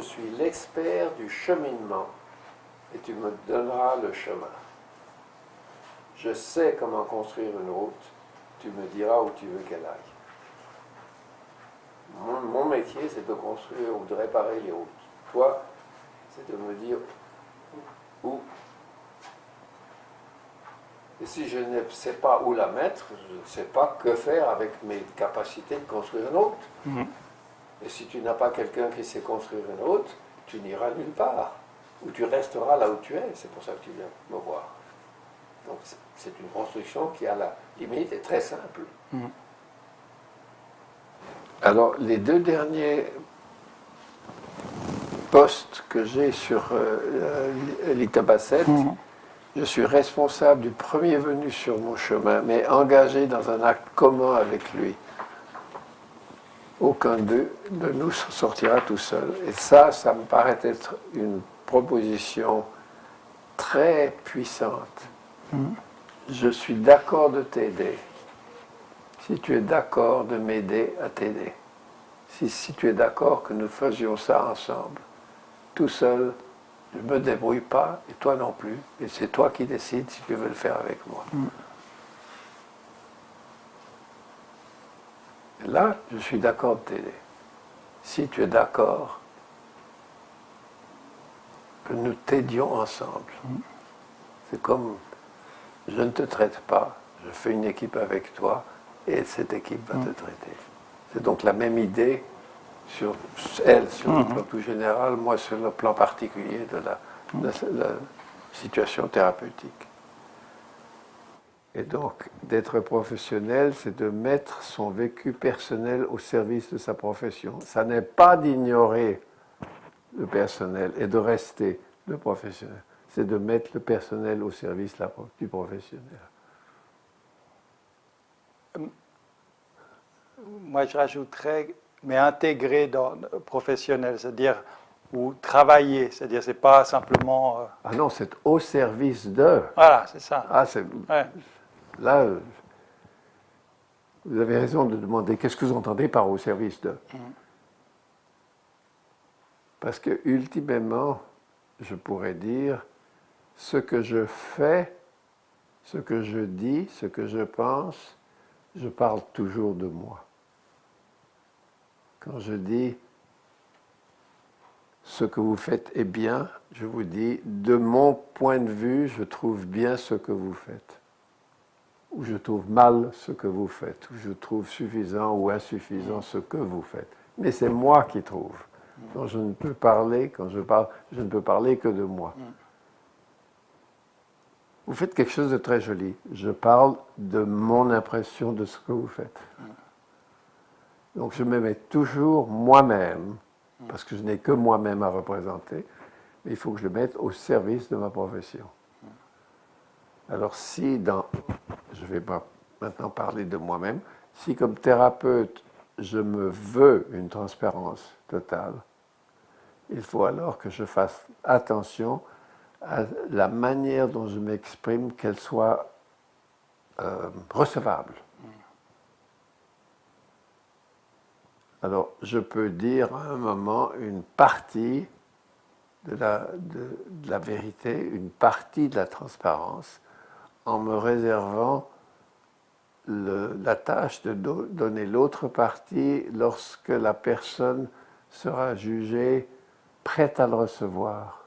suis l'expert du cheminement et tu me donneras le chemin. Je sais comment construire une route, tu me diras où tu veux qu'elle aille. Mon métier, c'est de construire ou de réparer les routes. Toi, c'est de me dire où. Et si je ne sais pas où la mettre, je ne sais pas que faire avec mes capacités de construire une route. Et si tu n'as pas quelqu'un qui sait construire une route, tu n'iras nulle part. Ou tu resteras là où tu es. C'est pour ça que tu viens me voir. Donc c'est une construction qui, à la limite, est très simple. Alors, les deux derniers postes que j'ai sur l'Itaba 7, je suis responsable du premier venu sur mon chemin, mais engagé dans un acte commun avec lui. Aucun de nous sortira tout seul. Et ça me paraît être une proposition très puissante. Je suis d'accord de t'aider. Si tu es d'accord de m'aider à t'aider. Si tu es d'accord que nous faisions ça ensemble. Tout seul, je ne me débrouille pas, et toi non plus. Et c'est toi qui décides si tu veux le faire avec moi. Et là, je suis d'accord de t'aider. Si tu es d'accord que nous t'aidions ensemble. C'est comme, je ne te traite pas, je fais une équipe avec toi, et cette équipe va te traiter. C'est donc la même idée sur elle, sur le plan tout général, moi sur le plan particulier de la situation thérapeutique. Et donc, d'être professionnel, c'est de mettre son vécu personnel au service de sa profession. Ça n'est pas d'ignorer le personnel et de rester le professionnel. C'est de mettre le personnel au service du professionnel. Moi, je rajouterais, mais intégrer dans le professionnel, c'est-à-dire, ou travailler, c'est-à-dire, c'est pas simplement... Ah non, c'est au service de... Voilà, c'est ça. Ah, c'est... Ouais. Là, vous avez raison de demander qu'est-ce que vous entendez par au service de. Parce que, ultimement, je pourrais dire, ce que je fais, ce que je dis, ce que je pense, je parle toujours de moi. Quand je dis ce que vous faites est bien, je vous dis, de mon point de vue, je trouve bien ce que vous faites. Ou je trouve mal ce que vous faites, ou je trouve suffisant ou insuffisant ce que vous faites. Mais c'est moi qui trouve. Quand je ne peux parler, quand je parle, je ne peux parler que de moi. Vous faites quelque chose de très joli. Je parle de mon impression de ce que vous faites. Donc je me mets toujours moi-même, parce que je n'ai que moi-même à représenter, mais il faut que je le mette au service de ma profession. Alors si je vais pas maintenant parler de moi-même, si comme thérapeute, je me veux une transparence totale, il faut alors que je fasse attention à la manière dont je m'exprime, qu'elle soit recevable. Alors, je peux dire à un moment une partie de la vérité, une partie de la transparence, en me réservant la tâche de donner l'autre partie lorsque la personne sera jugée prête à le recevoir.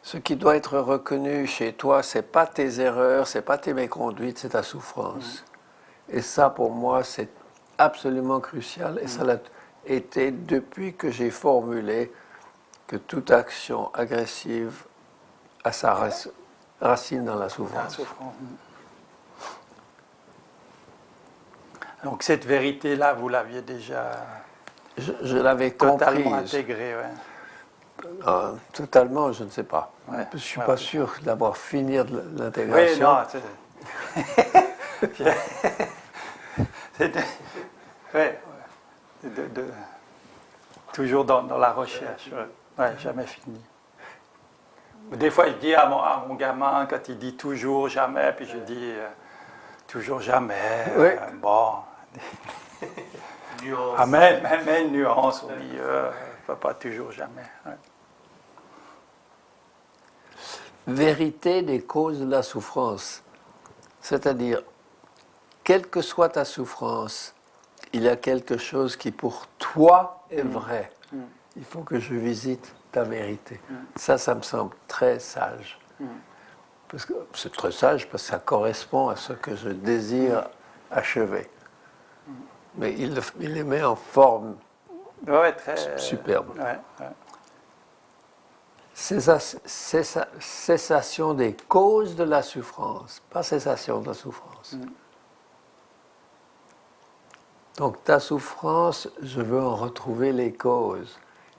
Ce qui doit être reconnu chez toi, ce n'est pas tes erreurs, ce n'est pas tes méconduites, c'est ta souffrance. Et ça, pour moi, c'est absolument crucial. Et ça l'a été depuis que j'ai formulé que toute action agressive a sa racine dans la souffrance. Donc cette vérité-là, vous l'aviez déjà je l'avais totalement comprise. intégrée. Totalement, je ne sais pas. Ouais, je ne suis pas sûr d'avoir fini de l'intégration. Oui, non, toujours dans la recherche. Ouais, jamais fini. Des fois, je dis à mon gamin, quand il dit toujours, jamais, puis je dis toujours, jamais. Bon. Mais une nuance au milieu. pas toujours jamais. Ouais. Vérité des causes de la souffrance. C'est-à-dire, quelle que soit ta souffrance, il y a quelque chose qui pour toi est vrai. Il faut que je visite ta vérité. Ça me semble très sage. Parce que c'est très sage parce que ça correspond à ce que je désire achever. Mais il les met en forme très superbe. Ouais. Cessation des causes de la souffrance, pas cessation de la souffrance. Donc ta souffrance, je veux en retrouver les causes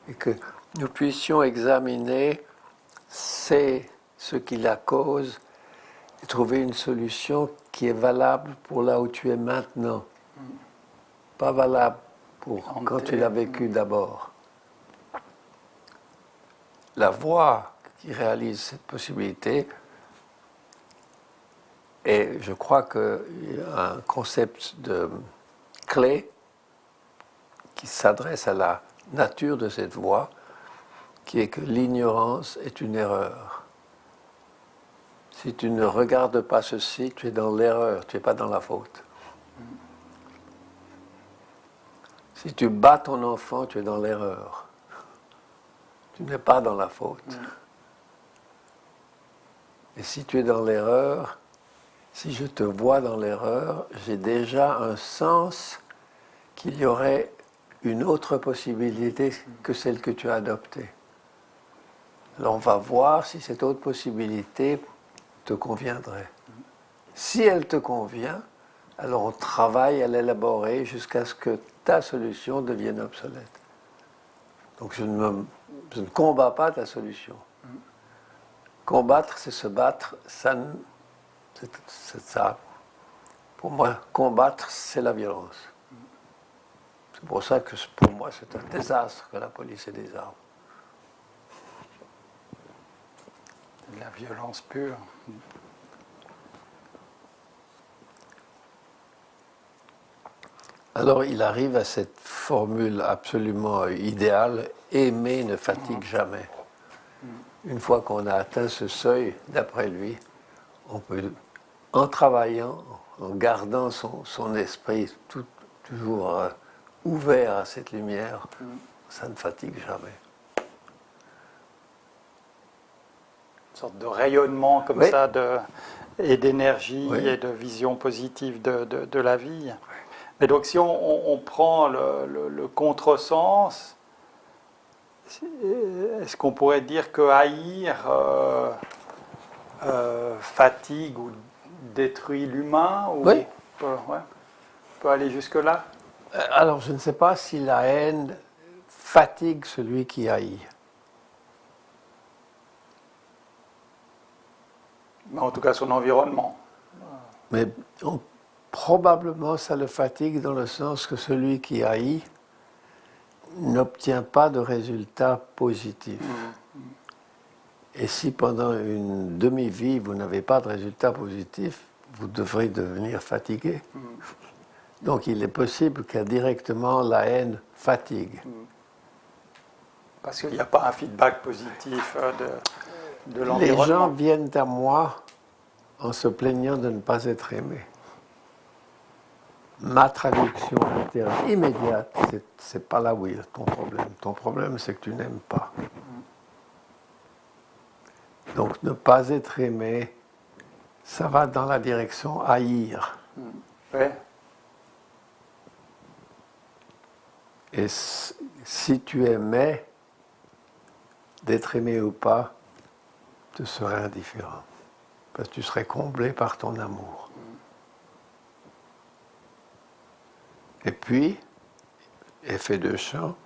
et que nous puissions examiner ce qui la cause et trouver une solution qui est valable pour là où tu es maintenant, pas valable pour quand tu l'as vécu d'abord. La voie qui réalise cette possibilité, et je crois qu'il y a un concept de clé qui s'adresse à la nature de cette voie, qui est que l'ignorance est une erreur. Si tu ne regardes pas ceci, tu es dans l'erreur, tu n'es pas dans la faute. Si tu bats ton enfant, tu es dans l'erreur. Tu n'es pas dans la faute. Et si tu es dans l'erreur, si je te vois dans l'erreur, j'ai déjà un sens qu'il y aurait une autre possibilité que celle que tu as adoptée. Alors on va voir si cette autre possibilité te conviendrait. Si elle te convient, alors on travaille à l'élaborer jusqu'à ce que ta solution devienne obsolète. Donc je ne combats pas ta solution. Combattre, c'est se battre. C'est ça. Pour moi, combattre, c'est la violence. C'est pour ça que pour moi, c'est un désastre que la police ait des armes. De la violence pure. Alors il arrive à cette formule absolument idéale, aimer ne fatigue jamais. Une fois qu'on a atteint ce seuil, d'après lui, on peut, en travaillant, en gardant son esprit toujours ouvert à cette lumière, ça ne fatigue jamais. Une sorte de rayonnement comme ça et d'énergie et de vision positive de la vie. Mais donc si on prend le contresens, est-ce qu'on pourrait dire que haïr fatigue ou détruit l'humain Oui. On peut aller jusque-là? Alors je ne sais pas si la haine fatigue celui qui haït. Mais en tout cas son environnement. Mais probablement ça le fatigue dans le sens que celui qui haït n'obtient pas de résultats positifs. Et si pendant une demi-vie vous n'avez pas de résultats positifs, vous devrez devenir fatigué. Donc il est possible qu'indirectement la haine fatigue. Parce qu'il n'y a pas un feedback positif de l'environnement. Les gens viennent à moi en se plaignant de ne pas être aimés. Ma traduction immédiate, c'est pas là où il y a ton problème. Ton problème, c'est que tu n'aimes pas. Donc ne pas être aimé, ça va dans la direction haïr. Ouais. Et si tu aimais, d'être aimé ou pas, te serait indifférent. Parce que tu serais comblé par ton amour. Et puis, effet de champ,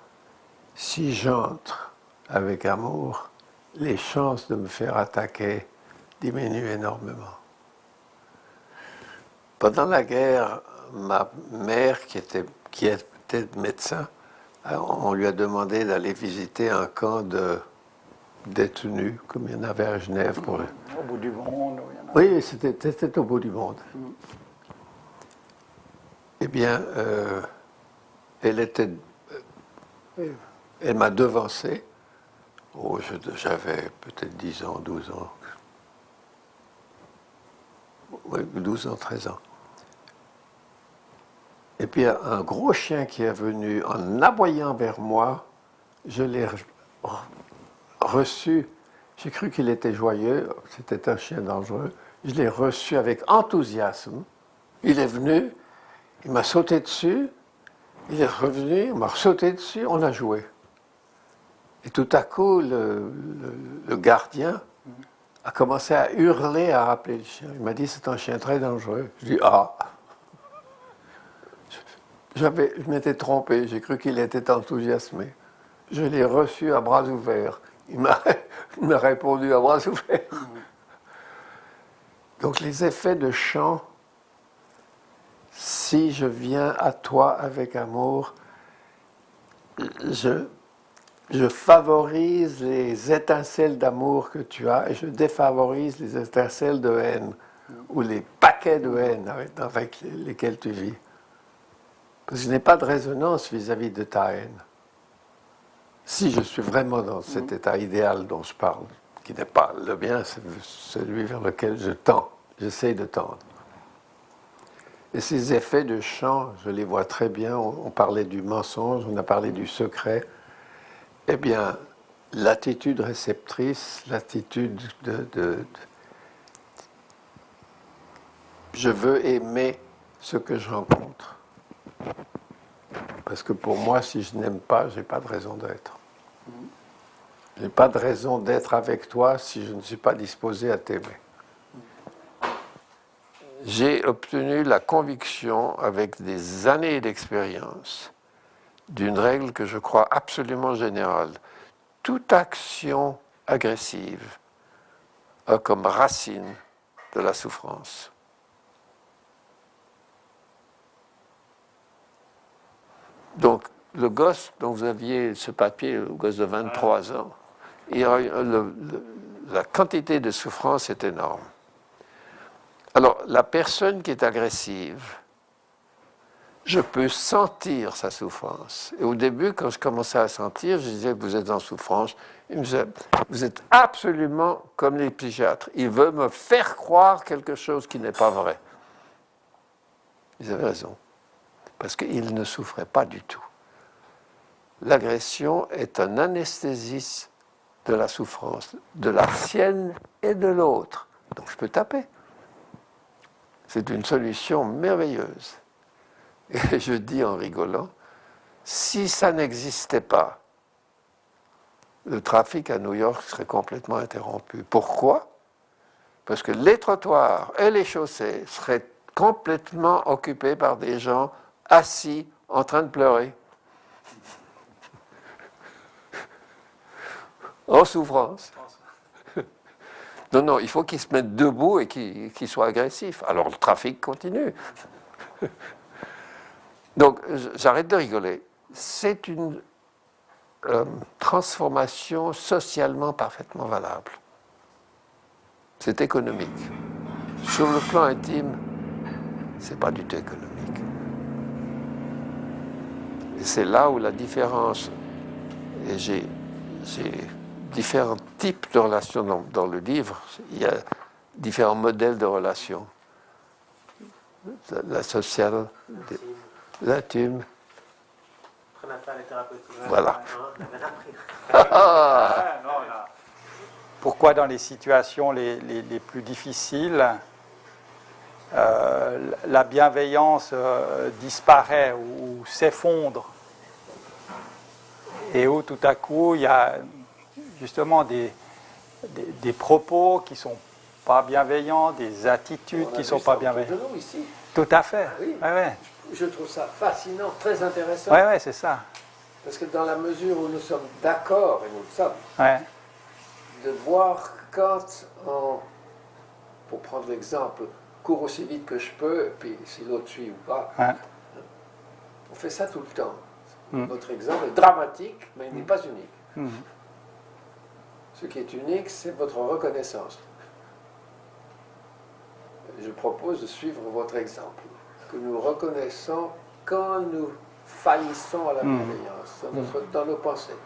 si j'entre avec amour, les chances de me faire attaquer diminuent énormément. Pendant la guerre, ma mère, qui était médecin, on lui a demandé d'aller visiter un camp de détenus, comme il y en avait à Genève. Au bout du monde. Oui, c'était au bout du monde. Eh bien, elle était Elle m'a devancé. Oh, j'avais peut-être 10 ans, 12 ans. Oui, 12 ans, 13 ans. Et puis un gros chien qui est venu en aboyant vers moi, je l'ai reçu. J'ai cru qu'il était joyeux, c'était un chien dangereux. Je l'ai reçu avec enthousiasme. Il est venu, il m'a sauté dessus, il est revenu, il m'a sauté dessus, on a joué. Et tout à coup, le gardien a commencé à hurler, à rappeler le chien. Il m'a dit, c'est un chien très dangereux. Je dis, ah. Je m'étais trompé, j'ai cru qu'il était enthousiasmé. Je l'ai reçu à bras ouverts. Il m'a répondu à bras ouverts. Donc les effets de chant, si je viens à toi avec amour, je favorise les étincelles d'amour que tu as et je défavorise les étincelles de haine ou les paquets de haine avec lesquels tu vis. Parce que je n'ai pas de résonance vis-à-vis de ta haine. Si je suis vraiment dans cet état idéal dont je parle, qui n'est pas le mien, c'est celui vers lequel je tends, j'essaie de tendre. Et ces effets de chant, je les vois très bien. On parlait du mensonge, on a parlé du secret. Eh bien, l'attitude réceptrice, l'attitude je veux aimer ce que je rencontre. Parce que pour moi, si je n'aime pas, je n'ai pas de raison d'être. Je n'ai pas de raison d'être avec toi si je ne suis pas disposé à t'aimer. J'ai obtenu la conviction, avec des années d'expérience, d'une règle que je crois absolument générale. Toute action agressive a comme racine de la souffrance. Donc, le gosse dont vous aviez ce papier, le gosse de 23 ans, la quantité de souffrance est énorme. Alors, la personne qui est agressive, je peux sentir sa souffrance. Et au début, quand je commençais à sentir, je disais, vous êtes en souffrance. Il me disait, vous êtes absolument comme les psychiatres. Il veut me faire croire quelque chose qui n'est pas vrai. Ils avaient raison. Parce qu'il ne souffrait pas du tout. L'agression est un anesthésiste de la souffrance, de la sienne et de l'autre. Donc je peux taper. C'est une solution merveilleuse. Et je dis en rigolant, si ça n'existait pas, le trafic à New York serait complètement interrompu. Pourquoi? Parce que les trottoirs et les chaussées seraient complètement occupés par des gens assis en train de pleurer. En souffrance. Non, non, il faut qu'ils se mettent debout et qu'ils soient agressifs. Alors le trafic continue. Donc, j'arrête de rigoler. C'est une transformation socialement parfaitement valable. C'est économique. Sur le plan intime, c'est pas du tout économique. Et c'est là où la différence, et j'ai différents types de relations dans le livre, il y a différents modèles de relations. La sociale, l'intime. Voilà. Pourquoi dans les situations les plus difficiles, la bienveillance disparaît ou s'effondre et où tout à coup il y a justement des propos qui ne sont pas bienveillants, des attitudes qui ne sont pas bienveillantes. Ici. Tout à fait. Oui. Ouais. Je trouve ça fascinant, très intéressant. Ouais, c'est ça. Parce que dans la mesure où nous sommes d'accord, et nous le sommes, Ouais. de voir quand pour prendre l'exemple, cours aussi vite que je peux, et puis si l'autre suit ou pas, Ouais. on fait ça tout le temps. Notre exemple est dramatique, mais il n'est pas unique. Ce qui est unique, c'est votre reconnaissance. Je propose de suivre votre exemple, que nous reconnaissons quand nous faillissons à la bienveillance dans nos pensées.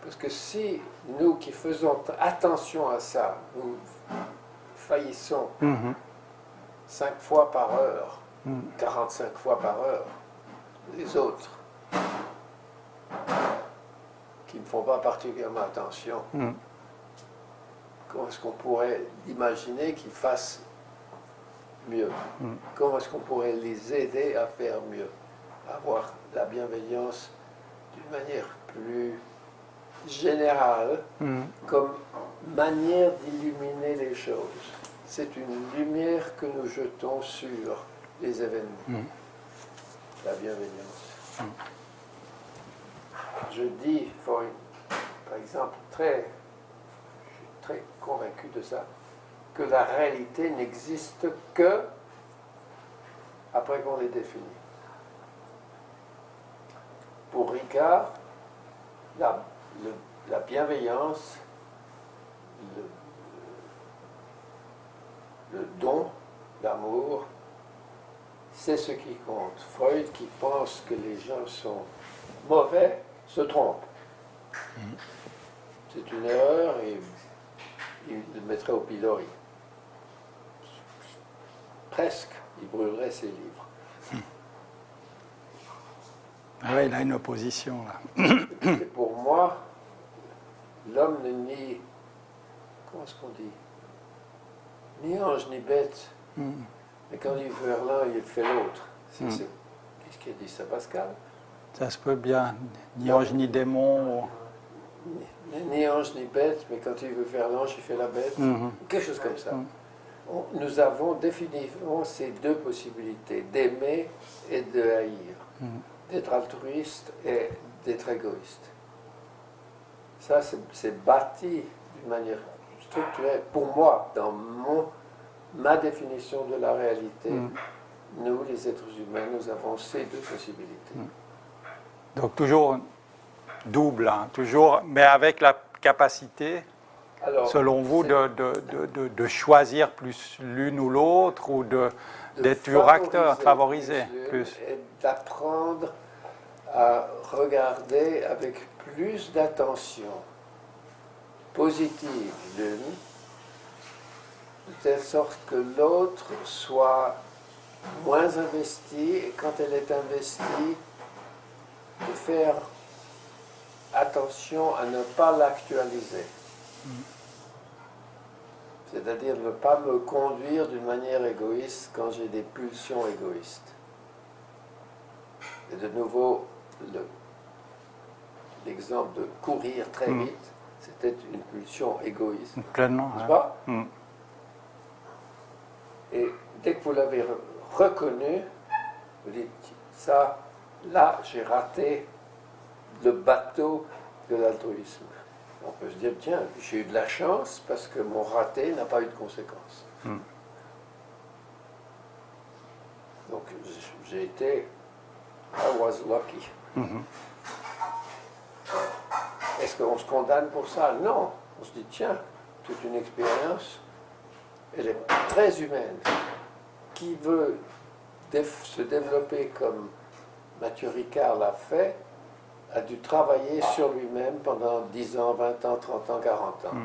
Parce que si nous qui faisons attention à ça, nous faillissons 5 fois par heure, 45 fois par heure, les autres qui ne font pas particulièrement attention, comment est-ce qu'on pourrait imaginer qu'ils fassent mieux? Comment est-ce qu'on pourrait les aider à faire mieux? À avoir la bienveillance d'une manière plus générale, comme manière d'illuminer les choses. C'est une lumière que nous jetons sur les événements. La bienveillance. Je dis, par exemple, je suis très convaincu de ça, que la réalité n'existe que après qu'on l'ait définie. Pour Ricard, la bienveillance, le don, l'amour, c'est ce qui compte. Freud, qui pense que les gens sont mauvais, se trompe. C'est une erreur et il le mettrait au pilori. Presque, il brûlerait ses livres. Ah ouais, il a une opposition là. Et pour moi, l'homme n'est ni, comment est-ce qu'on dit, ni ange ni bête. Mais quand il veut faire l'un, il fait l'autre. Qu'est-ce qu'il a dit ça, Pascal? Ça se peut bien, ni ange ni démon. Ni ange ni bête, mais quand il veut faire l'ange, il fait la bête. Quelque chose comme ça. Nous avons définitivement ces deux possibilités, d'aimer et de haïr, d'être altruiste et d'être égoïste. Ça, c'est bâti d'une manière structurelle. Pour moi, dans ma définition de la réalité, nous, les êtres humains, nous avons ces deux possibilités. Donc toujours double, hein, toujours, mais avec la capacité, alors, selon vous, de choisir plus l'une ou l'autre, ou d'être toujours acteur, favoriser plus. Et d'apprendre à regarder avec plus d'attention positive l'une, de telle sorte que l'autre soit moins investie, et quand elle est investie, de faire attention à ne pas l'actualiser. C'est-à-dire ne pas me conduire d'une manière égoïste quand j'ai des pulsions égoïstes. Et de nouveau, l'exemple de courir très vite, c'était une pulsion égoïste. Pleinement, n'est-ce pas? Et dès que vous l'avez reconnu, vous dites, ça, là, j'ai raté le bateau de l'altruisme. On peut se dire, tiens, j'ai eu de la chance parce que mon raté n'a pas eu de conséquences. Donc, j'ai été, I was lucky. Est-ce qu'on se condamne pour ça? Non. On se dit, tiens, toute une expérience, elle est très humaine. Qui veut se développer comme Mathieu Ricard l'a fait, a dû travailler sur lui-même pendant 10 ans, 20 ans, 30 ans, 40 ans.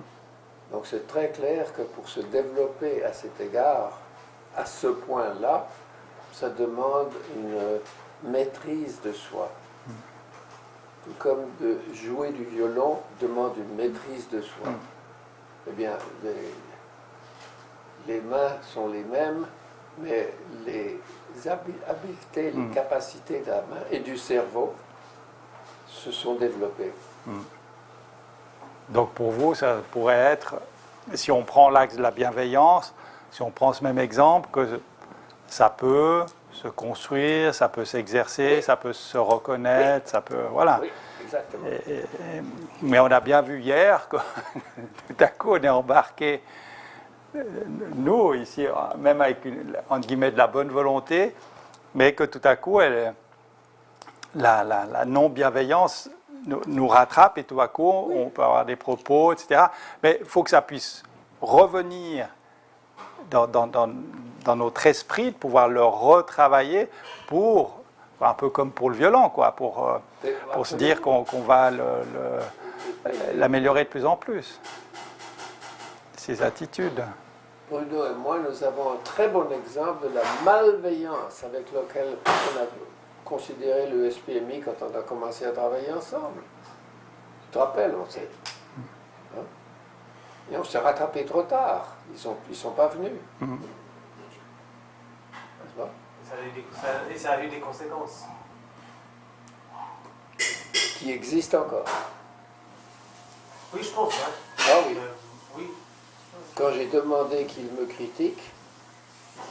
Donc c'est très clair que pour se développer à cet égard, à ce point-là, ça demande une maîtrise de soi. Tout comme de jouer du violon demande une maîtrise de soi. Eh bien, les mains sont les mêmes, mais les habiletés, les capacités de la main et du cerveau se sont développées. Donc pour vous, ça pourrait être, si on prend l'axe de la bienveillance, si on prend ce même exemple, que ça peut se construire, ça peut s'exercer, ça peut se reconnaître, ça peut... Voilà. Oui, exactement. Mais on a bien vu hier que tout à coup on est embarqué, nous ici, même avec entre guillemets de la bonne volonté, mais que tout à coup la non-bienveillance nous rattrape et tout à coup on peut avoir des propos, etc. Mais il faut que ça puisse revenir dans notre esprit, de pouvoir le retravailler pour un peu comme pour le violon, quoi, pour se dire qu'on va l'améliorer de plus en plus. Ces attitudes. Bruno et moi, nous avons un très bon exemple de la malveillance avec laquelle on a considéré le SPMI quand on a commencé à travailler ensemble. Tu te rappelles, on s'est... Hein? Et on s'est rattrapé trop tard. Ils sont pas venus. N'est-ce pas? Et ça a eu des conséquences. Qui existent encore. Oui, je pense. Hein. Ah oui. Oui. Quand j'ai demandé qu'ils me critiquent,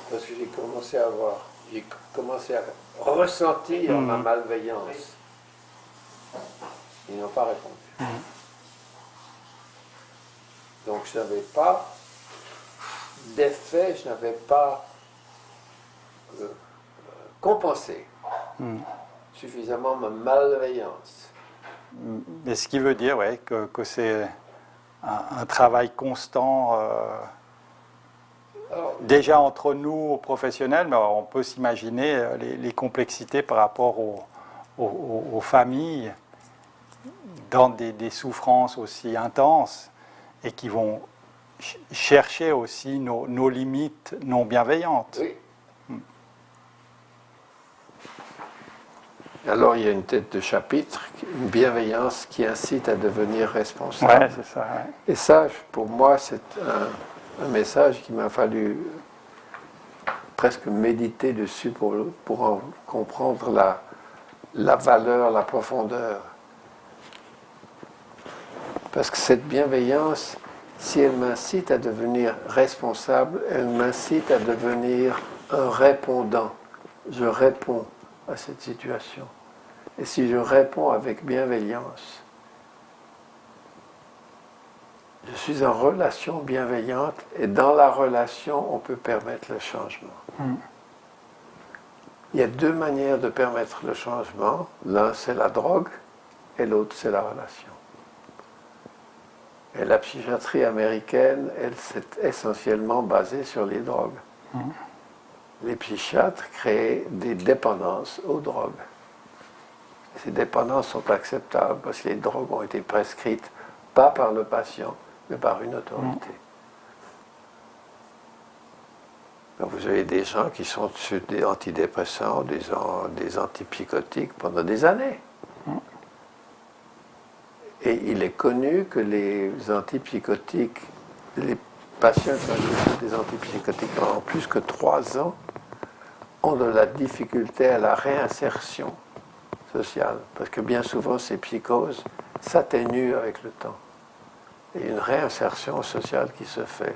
parce que j'ai commencé à ressentir ma malveillance, ils n'ont pas répondu. Donc je n'avais pas d'effet, je n'avais pas compensé suffisamment ma malveillance. Mais ce qui veut dire que c'est un travail constant, Alors, déjà entre nous, professionnels, mais on peut s'imaginer les complexités par rapport aux familles dans des souffrances aussi intenses et qui vont chercher aussi nos limites non bienveillantes. oui. Alors il y a une tête de chapitre, une bienveillance qui incite à devenir responsable. Ouais, c'est ça. Ouais. Et ça, pour moi, c'est un message qu'il m'a fallu presque méditer dessus pour en comprendre la valeur, la profondeur. Parce que cette bienveillance, si elle m'incite à devenir responsable, elle m'incite à devenir un répondant. Je réponds à cette situation. Et si je réponds avec bienveillance, je suis en relation bienveillante et dans la relation, on peut permettre le changement. Il y a deux manières de permettre le changement. L'un, c'est la drogue et l'autre, c'est la relation. Et la psychiatrie américaine, elle s'est essentiellement basée sur les drogues. Les psychiatres créent des dépendances aux drogues. Ces dépendances sont acceptables parce que les drogues ont été prescrites pas par le patient, mais par une autorité. Donc vous avez des gens qui sont sur des antidépresseurs, des antipsychotiques pendant des années. Et il est connu que les antipsychotiques, les patients qui ont des antipsychotiques pendant plus que 3 ans, ont de la difficulté à la réinsertion sociale. Parce que bien souvent, ces psychoses s'atténuent avec le temps. Et une réinsertion sociale qui se fait.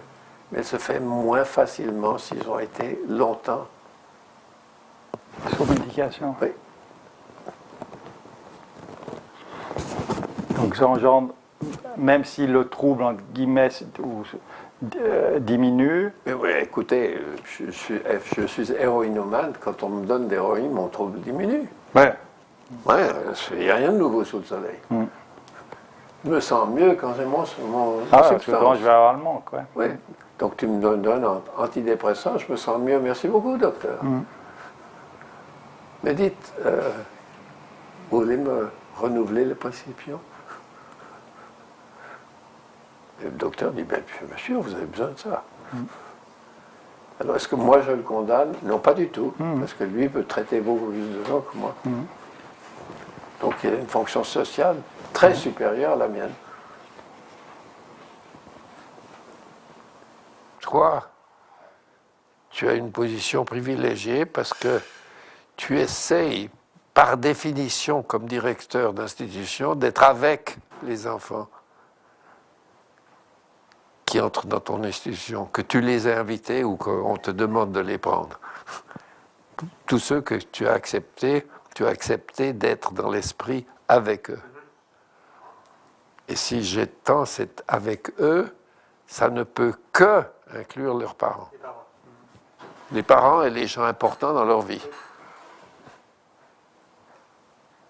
Mais elle se fait moins facilement s'ils ont été longtemps sous médication. Oui. Donc ça engendre, même si le trouble, entre guillemets, diminue. Mais oui, écoutez, je suis héroïnomane. Quand on me donne d'héroïne, mon trouble diminue. Ouais. Ouais, il n'y a rien de nouveau sous le soleil. Je me sens mieux quand j'ai mon Parce substance. que quand je vais avoir le manque, ouais. Oui. Donc tu me donnes un antidépresseur, je me sens mieux. Merci beaucoup, docteur. Mais dites, vous voulez me renouveler le prescription? Et le docteur dit, bien sûr, vous avez besoin de ça. Alors, est-ce que moi je le condamne? Non, pas du tout, parce que lui peut traiter beaucoup plus de gens que moi. Donc il a une fonction sociale très supérieure à la mienne. Toi, tu as une position privilégiée parce que tu essayes, par définition, comme directeur d'institution, d'être avec les enfants qui entrent dans ton institution, que tu les as invités ou qu'on te demande de les prendre. Tous ceux que tu as accepté d'être dans l'esprit avec eux. Et si j'étends cet avec eux, ça ne peut que inclure leurs parents. Les parents et les gens importants dans leur vie.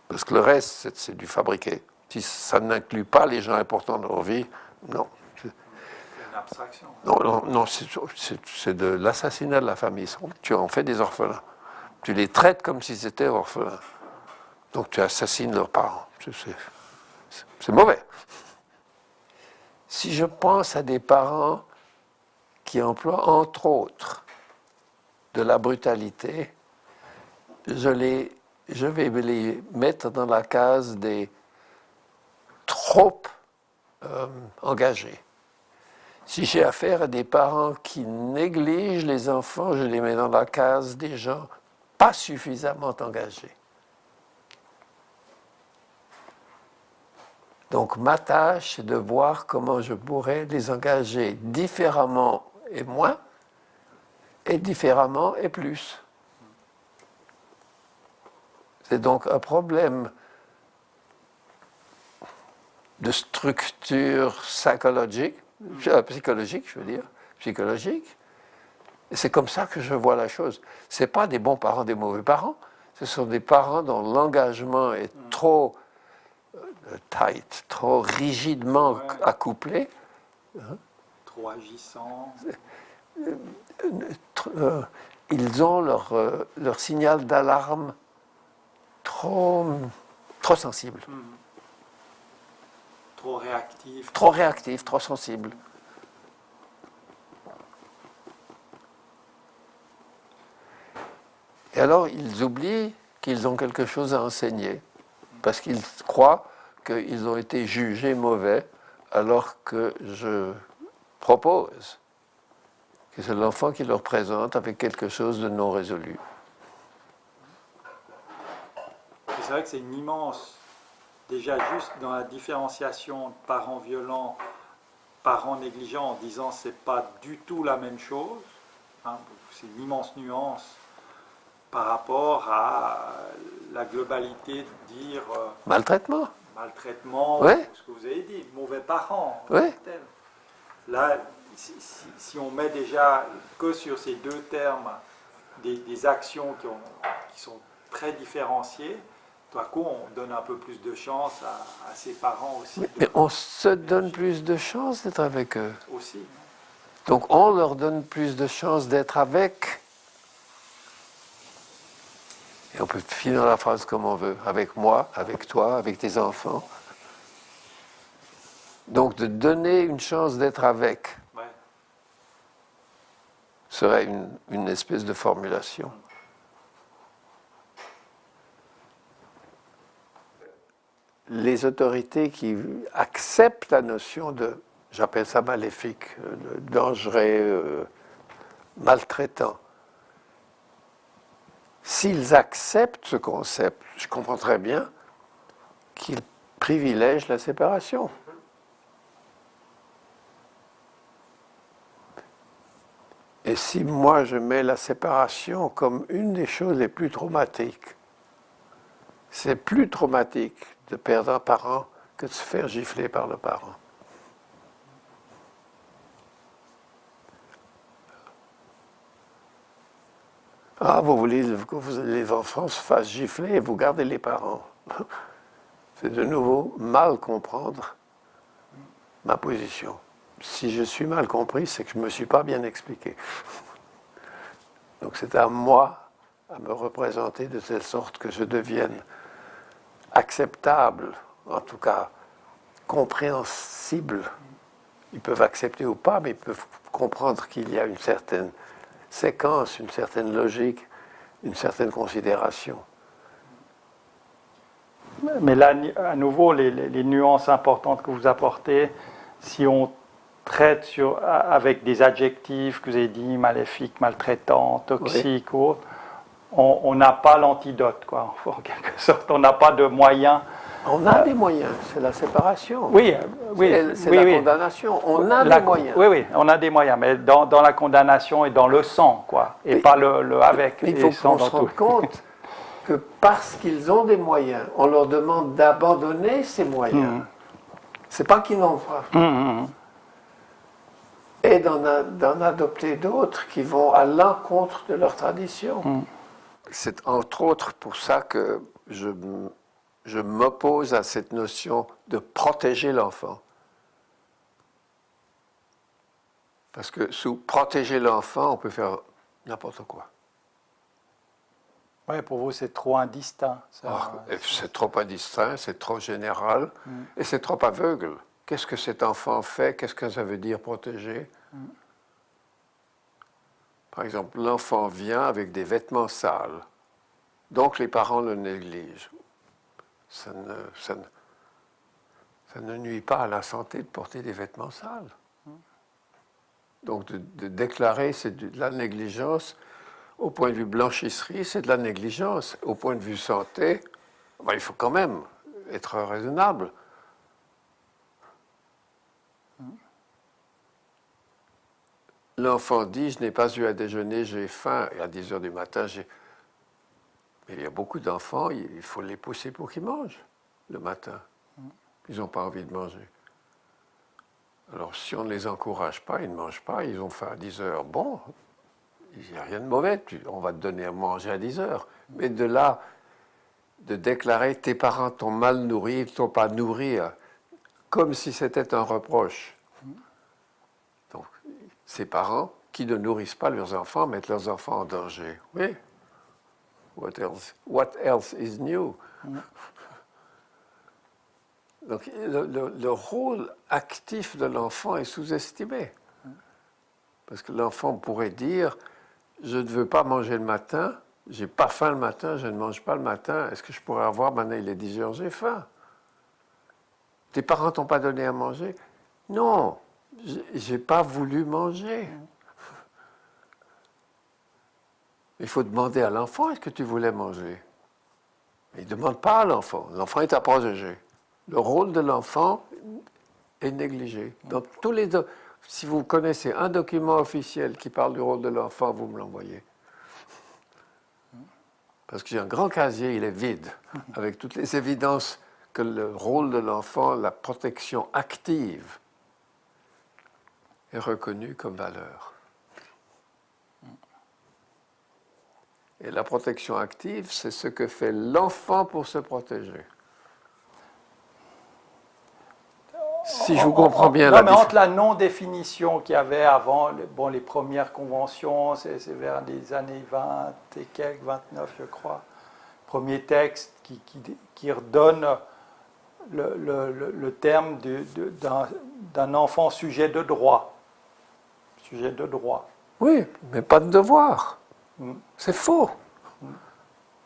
Parce que le reste, c'est du fabriqué. Si ça n'inclut pas les gens importants dans leur vie, non. C'est une abstraction. Non, c'est de l'assassinat de la famille. Tu en fais des orphelins. Tu les traites comme s'ils étaient orphelins. Donc tu assassines leurs parents. C'est mauvais. Si je pense à des parents qui emploient entre autres de la brutalité, je vais les mettre dans la case des trop engagés. Si j'ai affaire à des parents qui négligent les enfants, je les mets dans la case des gens pas suffisamment engagés. Donc ma tâche, c'est de voir comment je pourrais les engager différemment et moins, et différemment et plus. C'est donc un problème de structure psychologique, je veux dire, psychologique. Et c'est comme ça que je vois la chose. Ce n'est pas des bons parents, des mauvais parents. Ce sont des parents dont l'engagement est trop tight, trop rigidement accouplé. Trop agissant. Ils ont leur signal d'alarme trop sensible. Trop réactif. Trop réactif, trop sensible. Et alors, ils oublient qu'ils ont quelque chose à enseigner, parce qu'ils croient qu'ils ont été jugés mauvais, alors que je propose que c'est l'enfant qui leur présente avec quelque chose de non résolu. C'est vrai que c'est une immense, déjà juste dans la différenciation de parents violents, parents négligents, en disant c'est pas du tout la même chose, hein, c'est une immense nuance par rapport à la globalité de dire Maltraitement. Maltraitement, Ouais. ce que vous avez dit, mauvais parents. Ouais. Là, si on met déjà que sur ces deux termes des actions qui sont très différenciées, tout à coup on donne un peu plus de chance à ses parents aussi. Mais on se donne plus de chance d'être avec eux. Aussi. Donc on leur donne plus de chance d'être avec. Et on peut finir la phrase comme on veut, avec moi, avec toi, avec tes enfants. Donc de donner une chance d'être avec serait une espèce de formulation. Les autorités qui acceptent la notion de, j'appelle ça maléfique, de dangereux, maltraitant, s'ils acceptent ce concept, je comprends très bien qu'ils privilègent la séparation. Et si moi je mets la séparation comme une des choses les plus traumatiques, c'est plus traumatique de perdre un parent que de se faire gifler par le parent. Ah, vous voulez que les enfants se fassent gifler et vous gardez les parents. C'est de nouveau mal comprendre ma position. Si je suis mal compris, c'est que je ne me suis pas bien expliqué. Donc c'est à moi à me représenter de telle sorte que je devienne acceptable, en tout cas compréhensible. Ils peuvent accepter ou pas, mais ils peuvent comprendre qu'il y a une certaine séquence, une certaine logique, une certaine considération. Mais là, à nouveau, les nuances importantes que vous apportez, si on traite avec des adjectifs que vous avez dit, maléfique, maltraitant, toxique ou autre, on n'a pas l'antidote, quoi. En quelque sorte, on n'a pas de moyens. On a des moyens, c'est la séparation. Oui, c'est la condamnation. On a des moyens. Oui, on a des moyens, mais dans la condamnation et dans le sang, quoi, et pas le avec. Mais il faut qu'on se rende compte que parce qu'ils ont des moyens, on leur demande d'abandonner ces moyens. C'est pas qu'ils n'ont pas. Et d'en adopter d'autres qui vont à l'encontre de leur tradition. C'est entre autres pour ça que je m'oppose à cette notion de protéger l'enfant. Parce que sous protéger l'enfant, on peut faire n'importe quoi. Ouais, pour vous, c'est trop indistinct. C'est trop indistinct, c'est trop général et c'est trop aveugle. Qu'est-ce que cet enfant fait? Qu'est-ce que ça veut dire protéger? Par exemple, l'enfant vient avec des vêtements sales, donc les parents le négligent. Ça ne nuit pas à la santé de porter des vêtements sales. Donc de déclarer c'est de la négligence. Au point de vue blanchisserie, c'est de la négligence. Au point de vue santé, il faut quand même être raisonnable. L'enfant dit, je n'ai pas eu à déjeuner, j'ai faim, et à 10 heures du matin, Mais il y a beaucoup d'enfants, il faut les pousser pour qu'ils mangent le matin. Ils n'ont pas envie de manger. Alors si on ne les encourage pas, ils ne mangent pas, ils ont faim à 10 heures. Bon, il n'y a rien de mauvais, on va te donner à manger à 10 heures. Mais de là, de déclarer tes parents t'ont mal nourri, ils ne t'ont pas nourri, comme si c'était un reproche. Donc, ces parents qui ne nourrissent pas leurs enfants mettent leurs enfants en danger. Oui. What else is new? Donc, le rôle actif de l'enfant est sous-estimé. Parce que l'enfant pourrait dire, je ne veux pas manger le matin, j'ai pas faim le matin, je ne mange pas le matin, est-ce que je pourrais avoir, maintenant il est 10 heures, j'ai faim. Tes parents t'ont pas donné à manger? Non, j'ai pas voulu manger. Il faut demander à l'enfant, est-ce que tu voulais manger? Il ne demande pas à l'enfant, l'enfant est à protéger. Le rôle de l'enfant est négligé. Donc, si vous connaissez un document officiel qui parle du rôle de l'enfant, vous me l'envoyez. Parce que j'ai un grand casier, il est vide, avec toutes les évidences que le rôle de l'enfant, la protection active, est reconnu comme valeur. Et la protection active, c'est ce que fait l'enfant pour se protéger. Si je vous comprends bien non, mais entre la non-définition qu'il y avait avant, les premières conventions, c'est vers les années 20 et quelques, 29 je crois, premier texte qui redonne le terme d'un enfant sujet de droit. Sujet de droit. Oui, mais pas de devoir. C'est faux.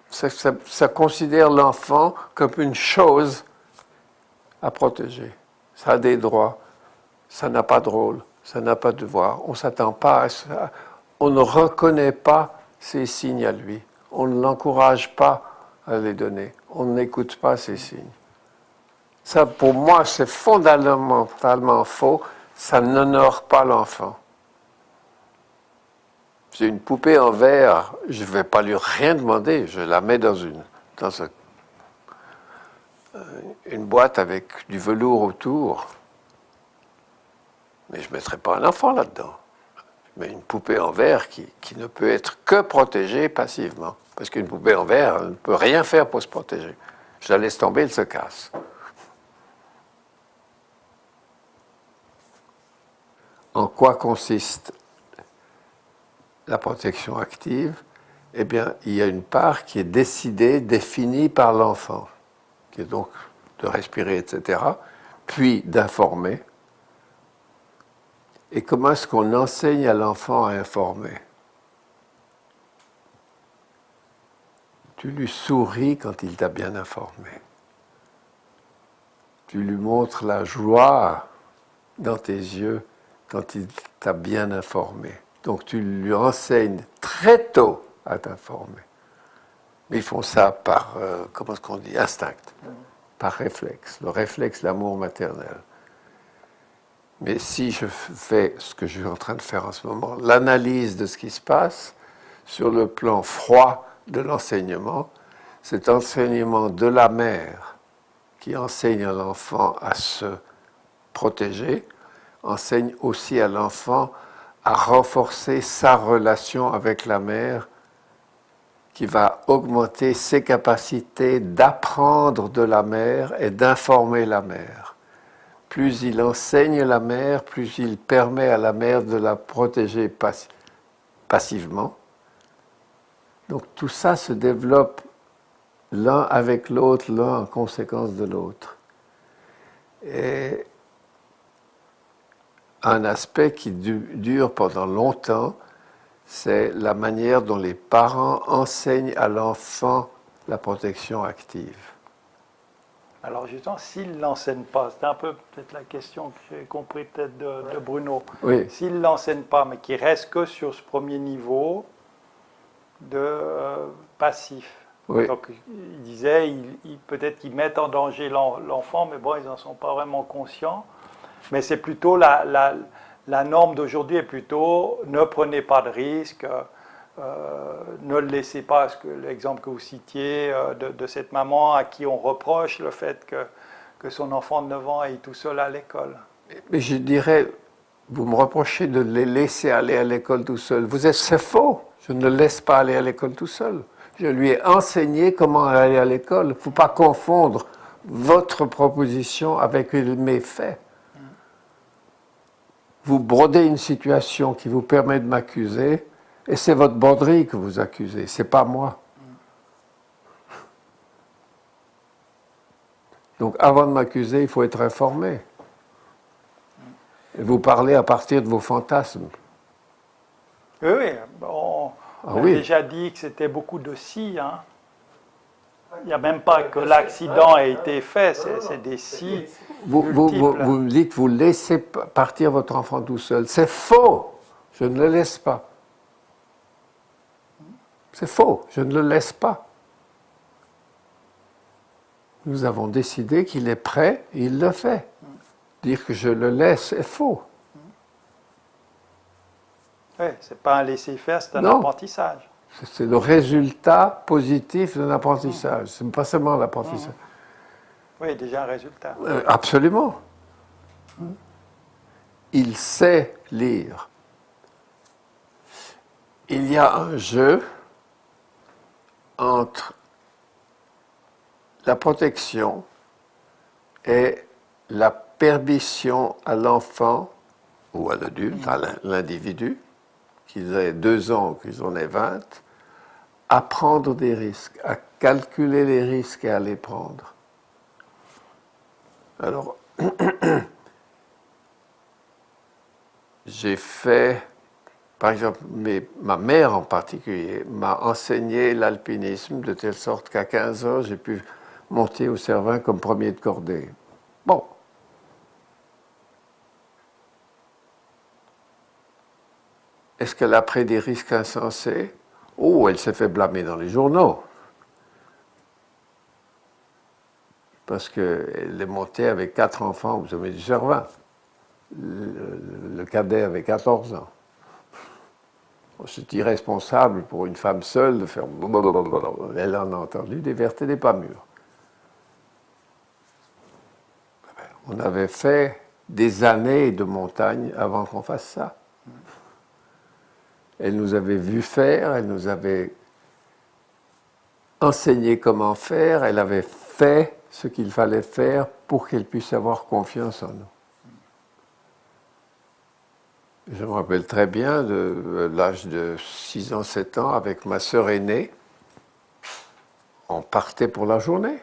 Ça considère l'enfant comme une chose à protéger. Ça a des droits, ça n'a pas de rôle, ça n'a pas de devoir. On ne s'attend pas à ça. On ne reconnaît pas ces signes à lui. On ne l'encourage pas à les donner. On n'écoute pas ces signes. Ça, pour moi, c'est fondamentalement faux. Ça n'honore pas l'enfant. J'ai une poupée en verre, je ne vais pas lui rien demander, je la mets dans une boîte avec du velours autour. Mais je ne mettrai pas un enfant là-dedans. Je mets une poupée en verre qui ne peut être que protégée passivement. Parce qu'une poupée en verre ne peut rien faire pour se protéger. Je la laisse tomber, elle se casse. En quoi consiste la protection active? Eh bien, il y a une part qui est décidée, définie par l'enfant, qui est donc de respirer, etc., puis d'informer. Et comment est-ce qu'on enseigne à l'enfant à informer? Tu lui souris quand il t'a bien informé. Tu lui montres la joie dans tes yeux quand il t'a bien informé. Donc tu lui enseignes très tôt à t'informer. Mais ils font ça par, comment est-ce qu'on dit, instinct, par réflexe, le réflexe, l'amour maternel. Mais si je fais ce que je suis en train de faire en ce moment, l'analyse de ce qui se passe sur le plan froid de l'enseignement, cet enseignement de la mère qui enseigne à l'enfant à se protéger, enseigne aussi à l'enfant à renforcer sa relation avec la mère, qui va augmenter ses capacités d'apprendre de la mère et d'informer la mère. Plus il enseigne la mère, plus il permet à la mère de la protéger passivement. Donc tout ça se développe l'un avec l'autre, l'un en conséquence de l'autre. Et un aspect qui dure pendant longtemps, c'est la manière dont les parents enseignent à l'enfant la protection active. Alors justement, s'il ne l'enseigne pas, c'est un peu peut-être la question que j'ai compris peut-être de Bruno. Oui. S'il ne l'enseigne pas, mais qu'il reste que sur ce premier niveau de passif. Oui. Donc il disait, peut-être qu'ils mettent en danger l'enfant, mais bon, ils n'en sont pas vraiment conscients. Mais c'est plutôt la norme d'aujourd'hui est plutôt ne prenez pas de risques, ne le laissez pas, l'exemple que vous citiez de cette maman à qui on reproche le fait que son enfant de 9 ans aille tout seul à l'école. Mais je dirais, vous me reprochez de les laisser aller à l'école tout seul. C'est faux. Je ne le laisse pas aller à l'école tout seul. Je lui ai enseigné comment aller à l'école. Il ne faut pas confondre votre proposition avec mes faits. Vous brodez une situation qui vous permet de m'accuser, et c'est votre broderie que vous accusez, c'est pas moi. Donc avant de m'accuser, il faut être informé. Et vous parlez à partir de vos fantasmes. Oui, on a oui. déjà dit que c'était beaucoup de si. Hein. Il n'y a même pas que l'accident a été fait, c'est des si. Vous me dites, vous laissez partir votre enfant tout seul. C'est faux. Je ne le laisse pas. C'est faux. Je ne le laisse pas. Nous avons décidé qu'il est prêt et il le fait. Dire que je le laisse est faux. Oui, ce n'est pas un laisser-faire, c'est un Non. apprentissage. C'est le résultat positif d'un apprentissage. Ce n'est pas seulement l'apprentissage. Oui, déjà un résultat. Absolument. Il sait lire. Il y a un jeu entre la protection et la permission à l'enfant ou à l'adulte, à l'individu, qu'ils aient 2 ans ou qu'ils en aient 20, à prendre des risques, à calculer les risques et à les prendre. Alors, j'ai fait, par exemple, ma mère en particulier m'a enseigné l'alpinisme de telle sorte qu'à 15 ans, j'ai pu monter au Cervin comme premier de cordée. Bon. Est-ce qu'elle a pris des risques insensés? Oh, elle s'est fait blâmer dans les journaux. Parce qu'elle est montée avec 4 enfants au sommet du Cervin. Le cadet avait 14 ans. C'est irresponsable pour une femme seule de faire... Elle en a entendu des vertes et des pas mûres. On avait fait des années de montagne avant qu'on fasse ça. Elle nous avait vu faire, elle nous avait enseigné comment faire, elle avait fait ce qu'il fallait faire pour qu'elle puisse avoir confiance en nous. Je me rappelle très bien de l'âge de 6 ans, 7 ans, avec ma sœur aînée, on partait pour la journée.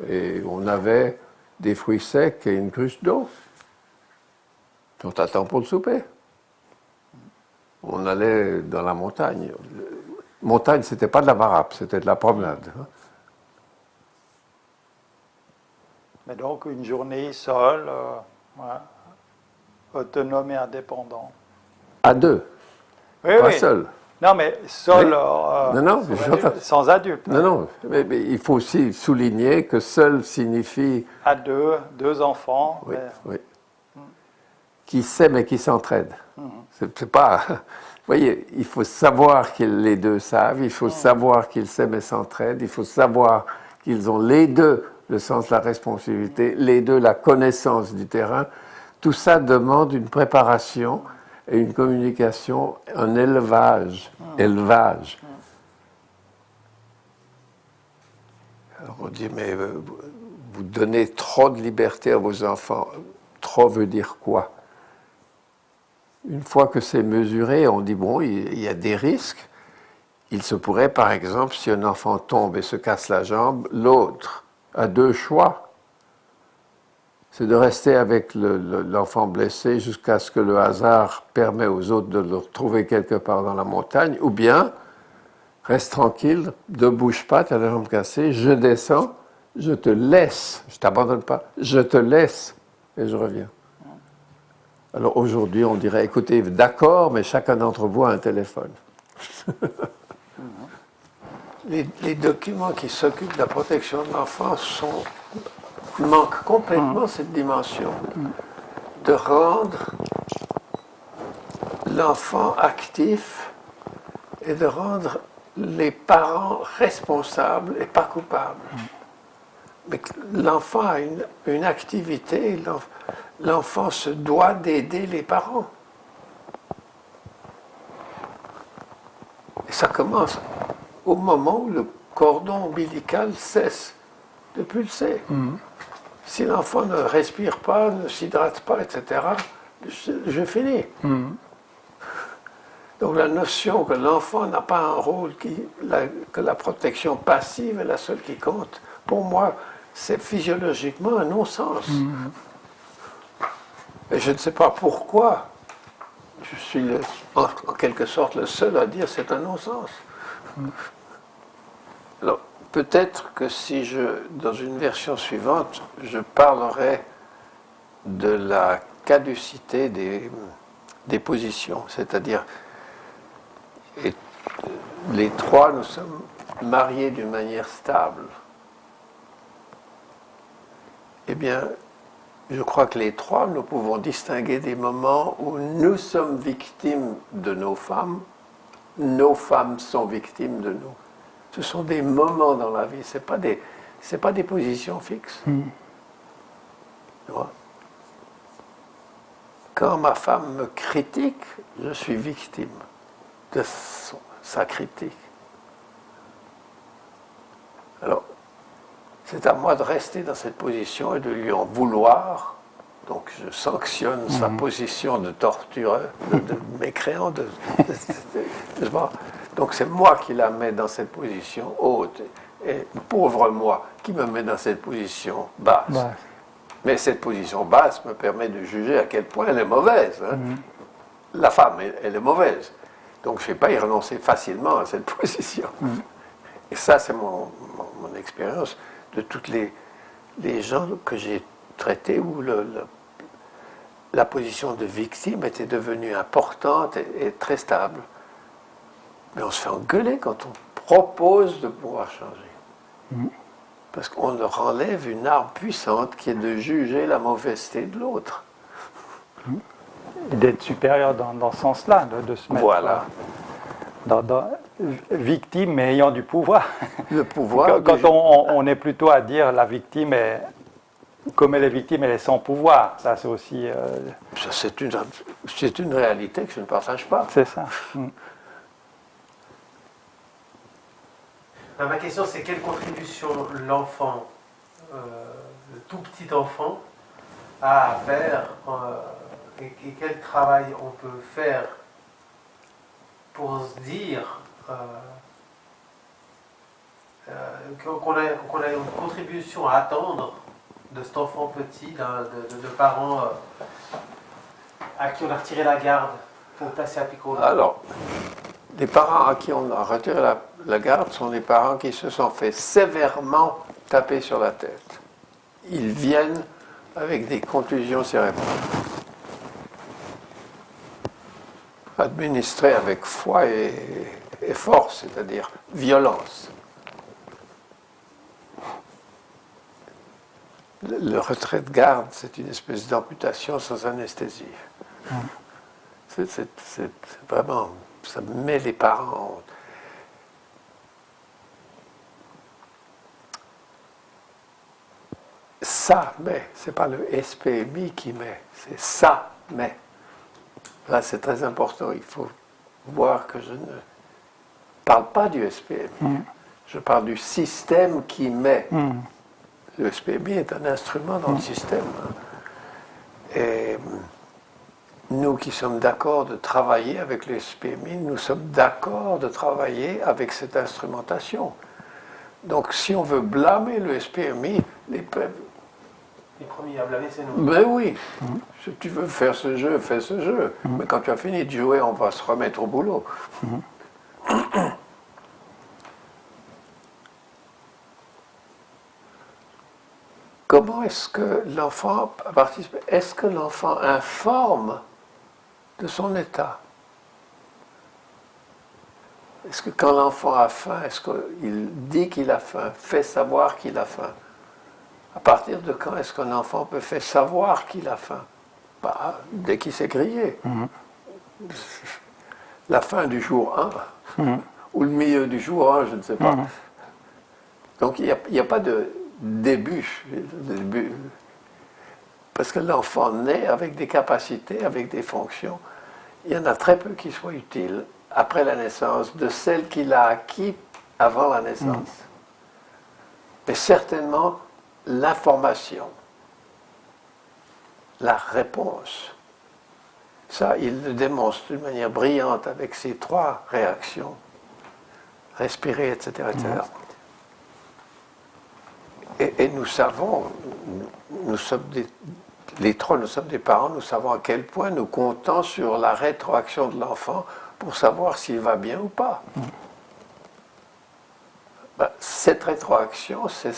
Et on avait des fruits secs et une cruche d'eau. On t'attend pour le souper. On allait dans la montagne. Montagne, c'était pas de la varap, c'était de la promenade. Mais donc une journée seule, autonome et indépendant. À 2, Oui, pas oui. seul. Non, mais seul, Non, sans adulte. non, mais il faut aussi souligner que seul signifie... À 2 enfants. Oui, mais... oui. Qui s'aiment et qui s'entraident. C'est pas... Vous voyez, il faut savoir que les 2 savent, il faut savoir qu'ils s'aiment et s'entraident, il faut savoir qu'ils ont les 2 le sens de la responsabilité, les 2 la connaissance du terrain. Tout ça demande une préparation et une communication, un élevage. Alors on dit, mais vous donnez trop de liberté à vos enfants. Trop veut dire quoi? Une fois que c'est mesuré, on dit, bon, il y a des risques. il se pourrait, par exemple, si un enfant tombe et se casse la jambe, l'autre a deux choix. C'est de rester avec l'enfant blessé jusqu'à ce que le hasard permet aux autres de le retrouver quelque part dans la montagne, ou bien reste tranquille, ne bouge pas, tu as la jambe cassée, je descends, je te laisse, je ne t'abandonne pas, je te laisse et je reviens. Alors aujourd'hui, on dirait, écoutez, d'accord, mais chacun d'entre vous a un téléphone. Les documents qui s'occupent de la protection de l'enfance manquent complètement cette dimension de rendre l'enfant actif et de rendre les parents responsables et pas coupables. Mais l'enfant a une activité, l'enfant se doit d'aider les parents. Et ça commence au moment où le cordon ombilical cesse de pulser. Si l'enfant ne respire pas, ne s'hydrate pas, etc., je finis. Donc la notion que l'enfant n'a pas un rôle, que la protection passive est la seule qui compte, pour moi, c'est physiologiquement un non-sens. Et je ne sais pas pourquoi. Je suis en quelque sorte le seul à dire c'est un non-sens. Alors, peut-être que si dans une version suivante, je parlerai de la caducité des positions, c'est-à-dire les trois, nous sommes mariés d'une manière stable. Eh bien, je crois que les trois, nous pouvons distinguer des moments où nous sommes victimes de nos femmes sont victimes de nous. Ce sont des moments dans la vie, ce n'est pas des positions fixes. Tu vois? Quand ma femme me critique, je suis victime de sa critique. Alors, c'est à moi de rester dans cette position et de lui en vouloir. Donc je sanctionne sa position de tortureux, de mécréant. Donc c'est moi qui la mets dans cette position haute. Et pauvre moi qui me met dans cette position basse. Ouais. Mais cette position basse me permet de juger à quel point elle est mauvaise. Hein. La femme, elle est mauvaise. Donc je ne vais pas y renoncer facilement à cette position. Et ça, c'est mon expérience de toutes les gens que j'ai traités où la position de victime était devenue importante et très stable. Mais on se fait engueuler quand on propose de pouvoir changer. Parce qu'on leur enlève une arme puissante qui est de juger la mauvaiseté de l'autre. Et d'être supérieur dans ce sens-là, de se mettre dans victime mais ayant du pouvoir. Le pouvoir. Quand on est plutôt à dire la victime est, comme elle est victime, elle est sans pouvoir. Ça, c'est aussi. C'est une réalité que je ne partage pas. C'est ça. Ma question, c'est quelle contribution l'enfant, le tout petit enfant, a à faire et quel travail on peut faire pour se dire qu'on a une contribution à attendre de cet enfant petit, de parents à qui on a retiré la garde pour placer à Piccolo. Alors, les parents à qui on a retiré la garde sont des parents qui se sont fait sévèrement taper sur la tête. Ils viennent avec des contusions cérébrales. Administrées avec foi et force, c'est-à-dire violence. Le retrait de garde, c'est une espèce d'amputation sans anesthésie. C'est vraiment, ça met les parents. Ça met, c'est pas le SPMI qui met, c'est ça met. Là, c'est très important. Il faut voir que je ne parle pas du SPMI. Je parle du système qui met. Le SPMI est un instrument dans le système. Et nous qui sommes d'accord de travailler avec le SPMI, nous sommes d'accord de travailler avec cette instrumentation. Donc si on veut blâmer le SPMI, Les premiers à blâmer, c'est nous. ben oui, si tu veux faire ce jeu, fais ce jeu. Mais quand tu as fini de jouer, on va se remettre au boulot. Comment est-ce que l'enfant participe? Est-ce que l'enfant informe de son état? Est-ce que quand l'enfant a faim, est-ce qu'il dit qu'il a faim, fait savoir qu'il a faim? À partir de quand est-ce qu'un enfant peut faire savoir qu'il a faim? Bah, dès qu'il s'est grillé. La fin du jour 1, ou le milieu du jour 1, je ne sais pas. Donc il n'y a pas de début. Parce que l'enfant naît avec des capacités, avec des fonctions. Il y en a très peu qui soient utiles après la naissance de celles qu'il a acquis avant la naissance. Mais certainement l'information, la réponse. Ça, il le démontre d'une manière brillante avec ces 3 réactions. Respirer, etc. etc. Et nous savons, nous sommes les 3, nous sommes des parents, nous savons à quel point nous comptons sur la rétroaction de l'enfant pour savoir s'il va bien ou pas. Ben, cette rétroaction, c'est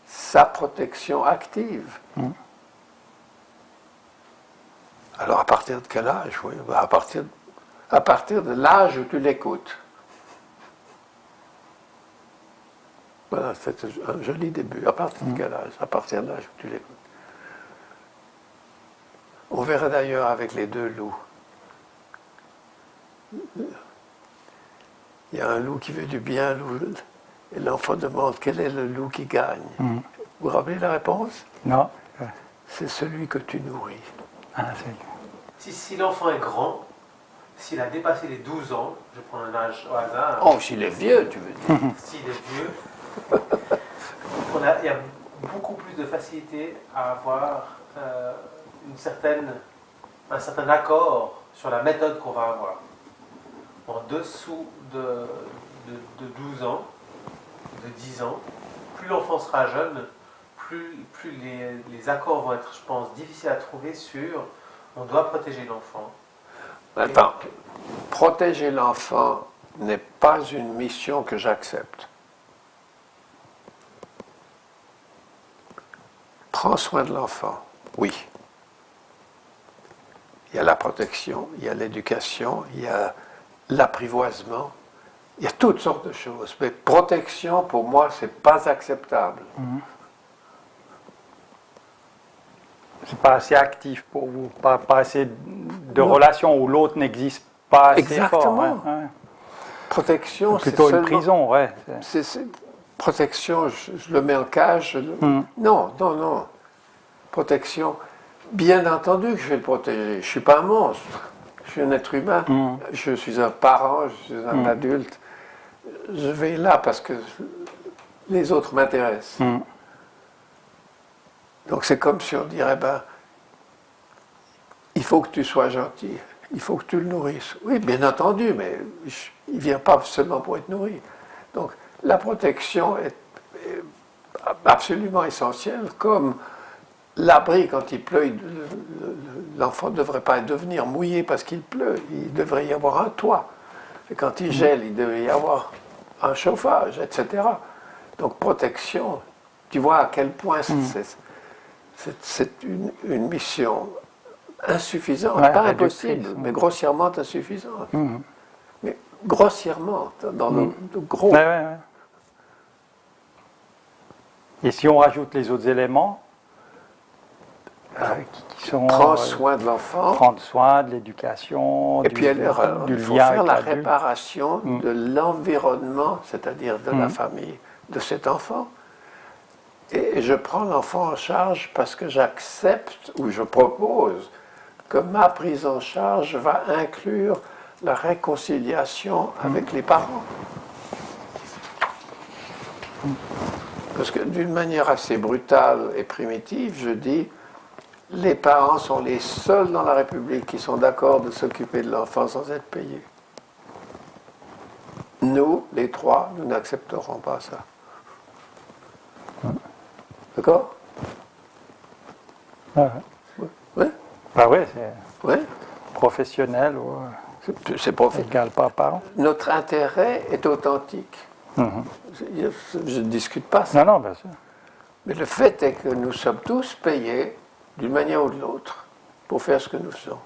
sa protection active. Alors à partir de quel âge? Oui, ben, à partir de l'âge où tu l'écoutes. Voilà, c'est un joli début. À partir de quel âge? À partir de l'âge où tu l'écoutes. On verra d'ailleurs avec les 2 loups. Il y a un loup qui veut du bien, et l'enfant demande quel est le loup qui gagne. Vous vous rappelez la réponse? Non. C'est celui que tu nourris. Ah, Si l'enfant est grand, s'il a dépassé les 12 ans, je prends un âge au hasard. Oh, s'il est vieux, tu veux dire. S'il est vieux, il y a beaucoup plus de facilité à avoir un certain accord sur la méthode qu'on va avoir. En dessous de 12 ans, de 10 ans, plus l'enfant sera jeune, plus les accords vont être, je pense, difficiles à trouver sur on doit protéger l'enfant. Attends, protéger l'enfant n'est pas une mission que j'accepte. Prends soin de l'enfant, oui. Il y a la protection, il y a l'éducation, il y a l'apprivoisement, il y a toutes sortes de choses. Mais protection, pour moi, c'est pas acceptable. C'est pas assez actif pour vous, pas assez de relations où l'autre n'existe pas assez Exactement. fort. Ouais. Protection, c'est Plutôt seulement... une prison, ouais. Protection, je le mets en cage. Non. Protection, bien entendu que je vais le protéger. Je ne suis pas un monstre. Je suis un être humain. Je suis un parent, je suis un adulte. Je vais là parce que les autres m'intéressent. Donc c'est comme si on dirait, il faut que tu sois gentil, il faut que tu le nourrisses. Oui, bien entendu, mais il ne vient pas seulement pour être nourri. Donc la protection est absolument essentielle, comme l'abri quand il pleut, l'enfant ne devrait pas devenir mouillé parce qu'il pleut, il devrait y avoir un toit. Et quand il gèle, il devrait y avoir un chauffage, etc. Donc protection, tu vois à quel point c'est une mission insuffisante, pas impossible, mais grossièrement insuffisante. Mais grossièrement, dans le gros. Ouais. Et si on rajoute les autres éléments qui sont prendre soin de l'enfant, prendre soin de l'éducation, et puis il faut lien faire la avec l'adulte. réparation de l'environnement, c'est-à-dire de la famille, de cet enfant. Et je prends l'enfant en charge parce que j'accepte ou je propose que ma prise en charge va inclure la réconciliation avec les parents. Parce que d'une manière assez brutale et primitive, je dis, les parents sont les seuls dans la République qui sont d'accord de s'occuper de l'enfant sans être payés. Nous, les trois, nous n'accepterons pas ça. D'accord? Ah, Oui? bah oui, c'est Oui? professionnel ou C'est professionnel. égal par parent. Notre intérêt est authentique. Mhm. Je ne discute pas ça. Non, non, bien sûr. Mais le fait est que nous sommes tous payés, d'une manière ou de l'autre, pour faire ce que nous faisons.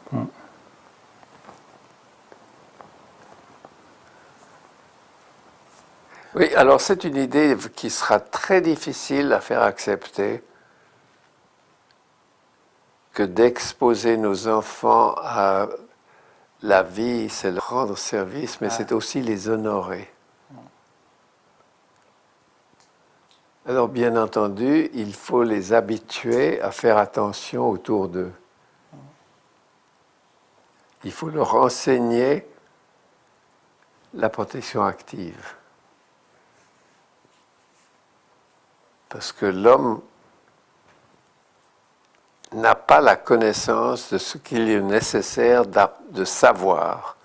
Oui, alors c'est une idée qui sera très difficile à faire accepter, que d'exposer nos enfants à la vie, c'est leur rendre service, mais c'est aussi les honorer. Alors bien entendu, il faut les habituer à faire attention autour d'eux. Il faut leur enseigner la protection active. Parce que l'homme n'a pas la connaissance de ce qu'il est nécessaire de savoir.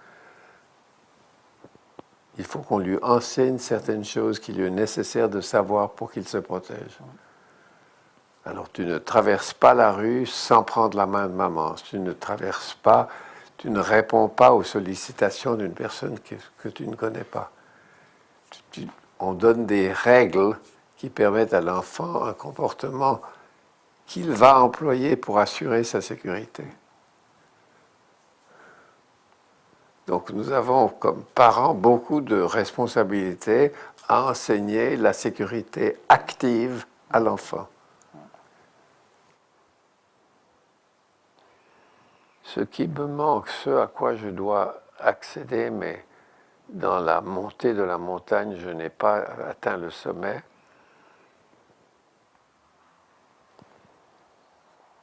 Il faut qu'on lui enseigne certaines choses qu'il est nécessaire de savoir pour qu'il se protège. Alors tu ne traverses pas la rue sans prendre la main de maman. Tu ne traverses pas, tu ne réponds pas aux sollicitations d'une personne que tu ne connais pas. On donne des règles qui permettent à l'enfant un comportement qu'il va employer pour assurer sa sécurité. Donc nous avons comme parents beaucoup de responsabilités à enseigner la sécurité active à l'enfant. Ce qui me manque, ce à quoi je dois accéder, mais dans la montée de la montagne, je n'ai pas atteint le sommet,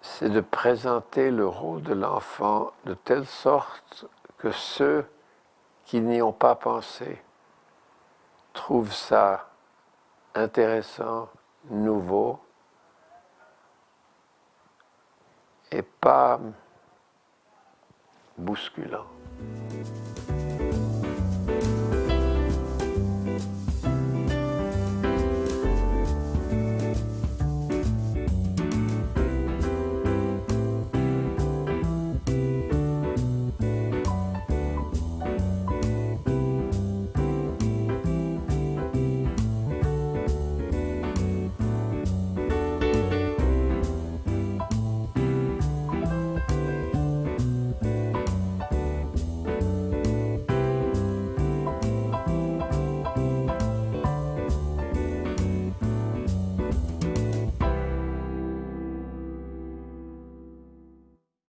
c'est de présenter le rôle de l'enfant de telle sorte que ceux qui n'y ont pas pensé trouvent ça intéressant, nouveau, et pas bousculant.